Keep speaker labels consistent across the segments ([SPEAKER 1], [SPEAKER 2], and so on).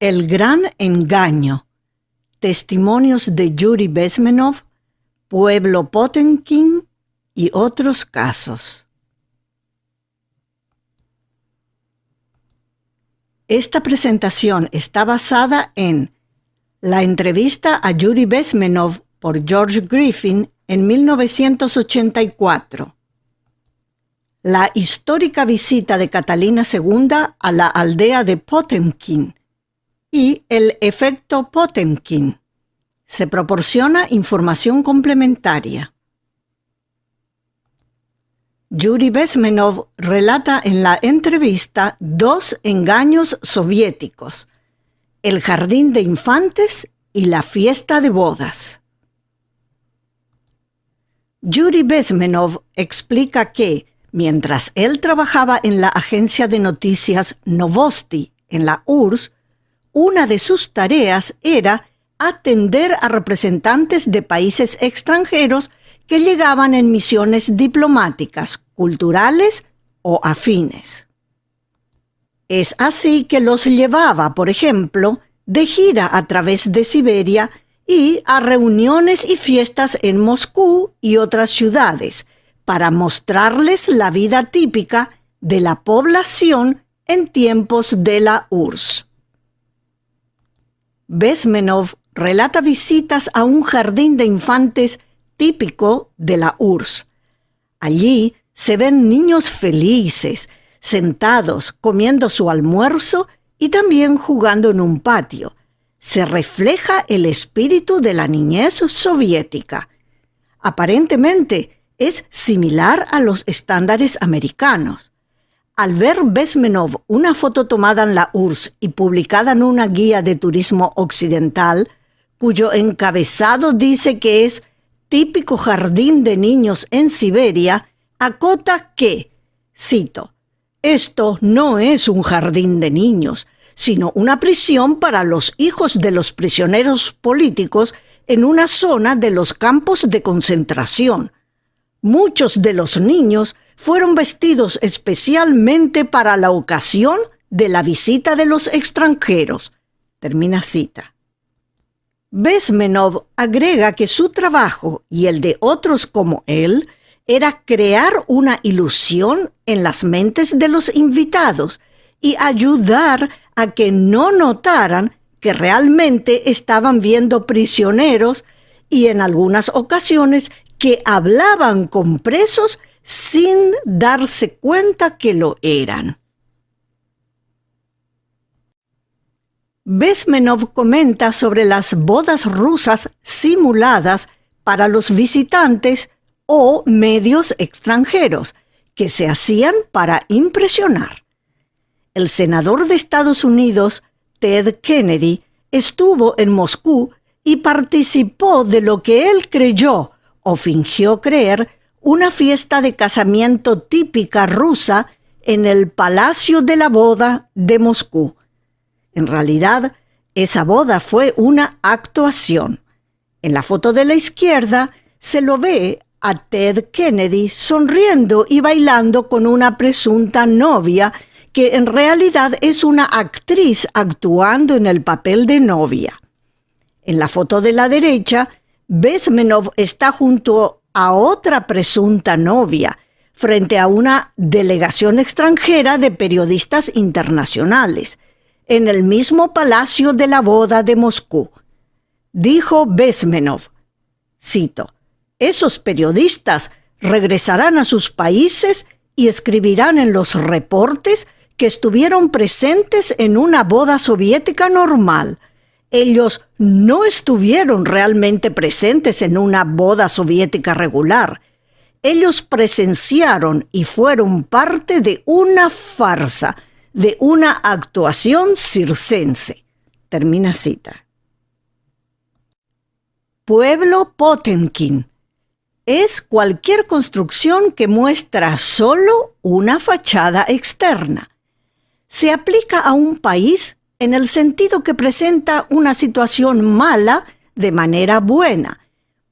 [SPEAKER 1] El gran engaño. Testimonios de Yuri Bezmenov, Pueblo Potemkin y otros casos. Esta presentación está basada en la entrevista a Yuri Bezmenov por George Griffin en 1984, la histórica visita de Catalina II a la aldea de Potemkin y el efecto Potemkin. Se proporciona información complementaria. Yuri Bezmenov relata en la entrevista 2 engaños soviéticos: el jardín de infantes y la fiesta de bodas. Yuri Bezmenov explica que, mientras él trabajaba en la agencia de noticias Novosti en la URSS, una de sus tareas era atender a representantes de países extranjeros que llegaban en misiones diplomáticas, culturales o afines. Es así que los llevaba, por ejemplo, de gira a través de Siberia y a reuniones y fiestas en Moscú y otras ciudades para mostrarles la vida típica de la población en tiempos de la URSS. Bezmenov relata visitas a un jardín de infantes típico de la URSS. Allí se ven niños felices, sentados, comiendo su almuerzo y también jugando en un patio. Se refleja el espíritu de la niñez soviética. Aparentemente es similar a los estándares americanos. Al ver Bezmenov una foto tomada en la URSS y publicada en una guía de turismo occidental, cuyo encabezado dice que es típico jardín de niños en Siberia, acota que, cito, «Esto no es un jardín de niños, sino una prisión para los hijos de los prisioneros políticos en una zona de los campos de concentración. Muchos de los niños fueron vestidos especialmente para la ocasión de la visita de los extranjeros». Termina cita. Bezmenov agrega que su trabajo y el de otros como él era crear una ilusión en las mentes de los invitados y ayudar a que no notaran que realmente estaban viendo prisioneros y en algunas ocasiones que hablaban con presos sin darse cuenta que lo eran. Bezmenov comenta sobre las bodas rusas simuladas para los visitantes o medios extranjeros que se hacían para impresionar. El senador de Estados Unidos, Ted Kennedy, estuvo en Moscú y participó de lo que él creyó o fingió creer una fiesta de casamiento típica rusa en el Palacio de la Boda de Moscú. En realidad, esa boda fue una actuación. En la foto de la izquierda se lo ve a Ted Kennedy sonriendo y bailando con una presunta novia que en realidad es una actriz actuando en el papel de novia. En la foto de la derecha, Bezmenov está junto a otra presunta novia, frente a una delegación extranjera de periodistas internacionales, en el mismo Palacio de la Boda de Moscú. Dijo Bezmenov, cito, «Esos periodistas regresarán a sus países y escribirán en los reportes que estuvieron presentes en una boda soviética normal. Ellos no estuvieron realmente presentes en una boda soviética regular. Ellos presenciaron y fueron parte de una farsa, de una actuación circense». Termina cita. Pueblo Potemkin es cualquier construcción que muestra solo una fachada externa. Se aplica a un país en el sentido que presenta una situación mala de manera buena,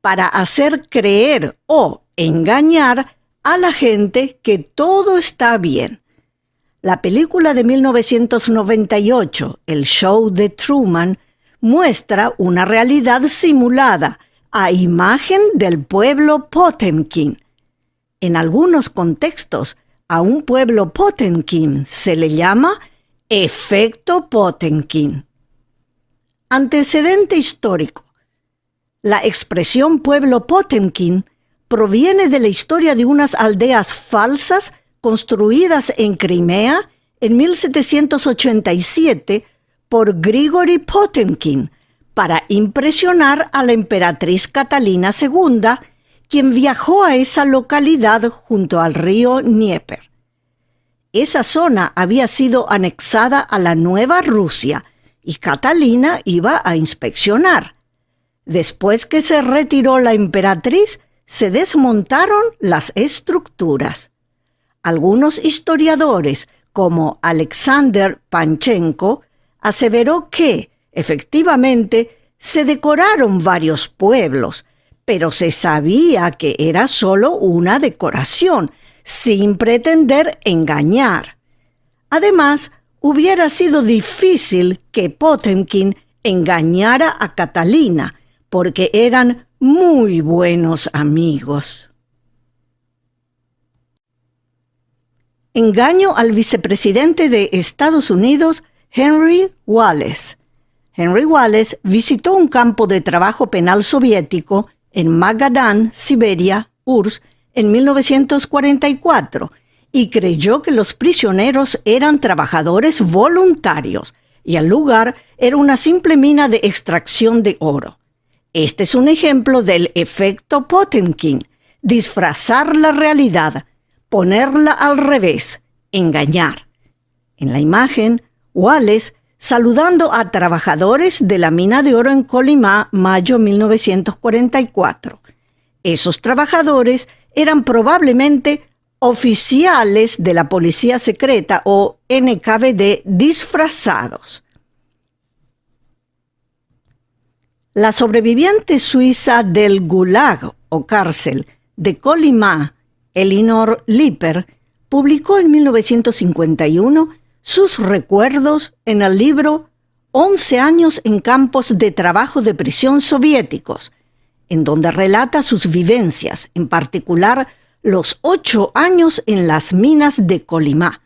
[SPEAKER 1] para hacer creer o engañar a la gente que todo está bien. La película de 1998, El Show de Truman, muestra una realidad simulada a imagen del pueblo Potemkin. En algunos contextos, a un pueblo Potemkin se le llama efecto Potemkin. Antecedente histórico. La expresión pueblo Potemkin proviene de la historia de unas aldeas falsas construidas en Crimea en 1787 por Grigori Potemkin para impresionar a la emperatriz Catalina II, quien viajó a esa localidad junto al río Dnieper. Esa zona había sido anexada a la Nueva Rusia y Catalina iba a inspeccionar. Después que se retiró la emperatriz, se desmontaron las estructuras. Algunos historiadores, como Alexander Panchenko, aseveró que, efectivamente, se decoraron varios pueblos, pero se sabía que era solo una decoración, sin pretender engañar. Además, hubiera sido difícil que Potemkin engañara a Catalina, porque eran muy buenos amigos. Engaño al vicepresidente de Estados Unidos, Henry Wallace. Henry Wallace visitó un campo de trabajo penal soviético en Magadan, Siberia, URSS, en 1944 y creyó que los prisioneros eran trabajadores voluntarios y el lugar era una simple mina de extracción de oro. Este es un ejemplo del efecto Potemkin: disfrazar la realidad, ponerla al revés, engañar. En la imagen, Wallace saludando a trabajadores de la mina de oro en Colima, mayo 1944. Esos trabajadores eran probablemente oficiales de la policía secreta o NKVD disfrazados. La sobreviviente suiza del Gulag o cárcel de Colima, Elinor Lipper, publicó en 1951 sus recuerdos en el libro 11 años en campos de trabajo de prisión soviéticos, en donde relata sus vivencias, en particular los 8 años en las minas de Colima.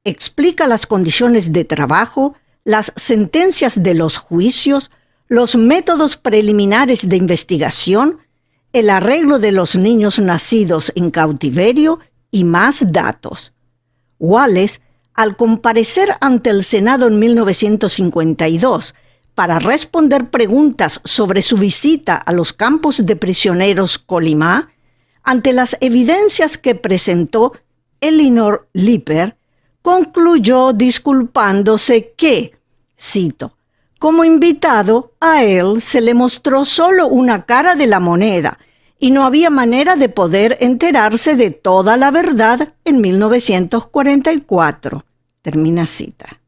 [SPEAKER 1] Explica las condiciones de trabajo, las sentencias de los juicios, los métodos preliminares de investigación, el arreglo de los niños nacidos en cautiverio y más datos. Wallace, al comparecer ante el Senado en 1952 para responder preguntas sobre su visita a los campos de prisioneros Colima, ante las evidencias que presentó Elinor Lipper, concluyó disculpándose que, cito, como invitado a él se le mostró solo una cara de la moneda y no había manera de poder enterarse de toda la verdad en 1944. Termina cita.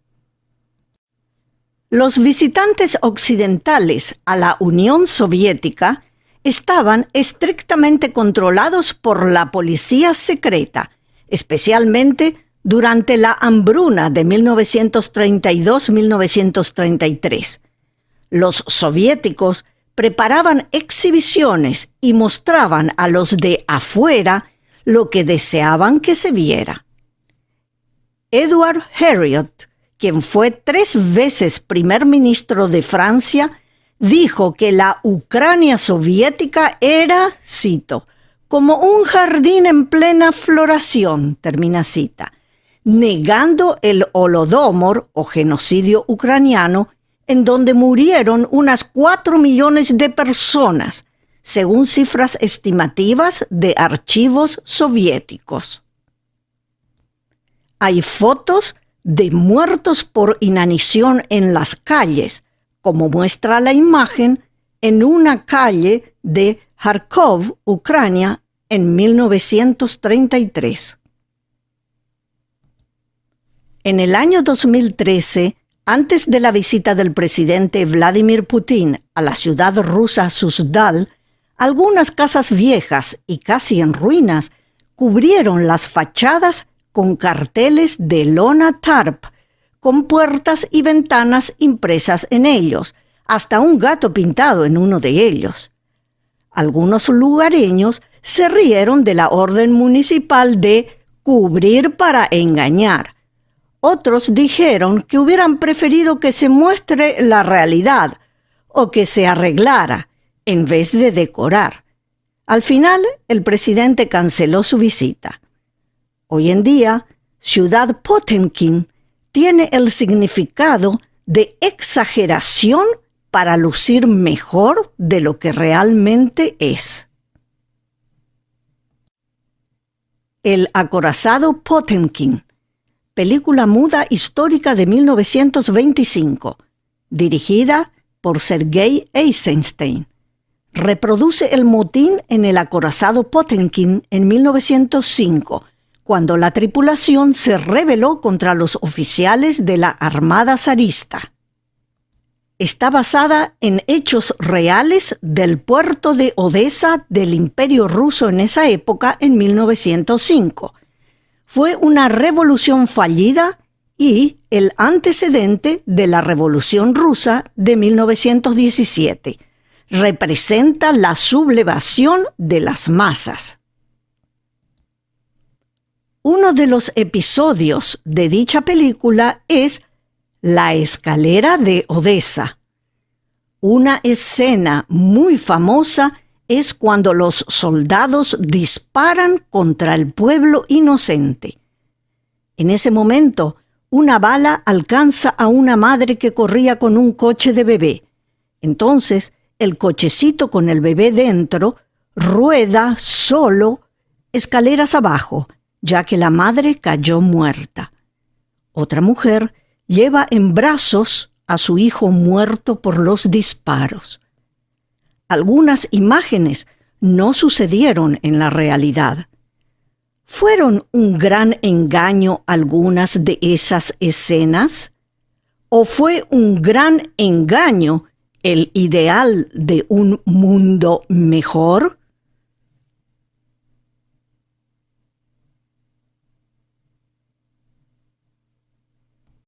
[SPEAKER 1] Los visitantes occidentales a la Unión Soviética estaban estrictamente controlados por la policía secreta, especialmente durante la hambruna de 1932-1933. Los soviéticos preparaban exhibiciones y mostraban a los de afuera lo que deseaban que se viera. Edward Herriot, quien fue 3 veces primer ministro de Francia, dijo que la Ucrania soviética era, cito, como un jardín en plena floración, termina cita, negando el Holodomor o genocidio ucraniano, en donde murieron unas 4 millones de personas, según cifras estimativas de archivos soviéticos. Hay fotos de muertos por inanición en las calles, como muestra la imagen en una calle de Kharkov, Ucrania, en 1933. En el año 2013, antes de la visita del presidente Vladimir Putin a la ciudad rusa Suzdal, algunas casas viejas y casi en ruinas cubrieron las fachadas con carteles de lona tarp, con puertas y ventanas impresas en ellos, hasta un gato pintado en uno de ellos. Algunos lugareños se rieron de la orden municipal de cubrir para engañar. Otros dijeron que hubieran preferido que se muestre la realidad o que se arreglara en vez de decorar. Al final, el presidente canceló su visita. Hoy en día, Ciudad Potemkin tiene el significado de exageración para lucir mejor de lo que realmente es. El acorazado Potemkin, película muda histórica de 1925, dirigida por Sergei Eisenstein. Reproduce el motín en el acorazado Potemkin en 1905, cuando la tripulación se rebeló contra los oficiales de la Armada zarista. Está basada en hechos reales del puerto de Odessa del Imperio Ruso en esa época, en 1905. Fue una revolución fallida y el antecedente de la Revolución Rusa de 1917. Representa la sublevación de las masas. Uno de los episodios de dicha película es La escalera de Odessa. Una escena muy famosa es cuando los soldados disparan contra el pueblo inocente. En ese momento, una bala alcanza a una madre que corría con un coche de bebé. Entonces, el cochecito con el bebé dentro rueda solo escaleras abajo, ya que la madre cayó muerta. Otra mujer lleva en brazos a su hijo muerto por los disparos. Algunas imágenes no sucedieron en la realidad. ¿Fueron un gran engaño algunas de esas escenas? ¿O fue un gran engaño el ideal de un mundo mejor?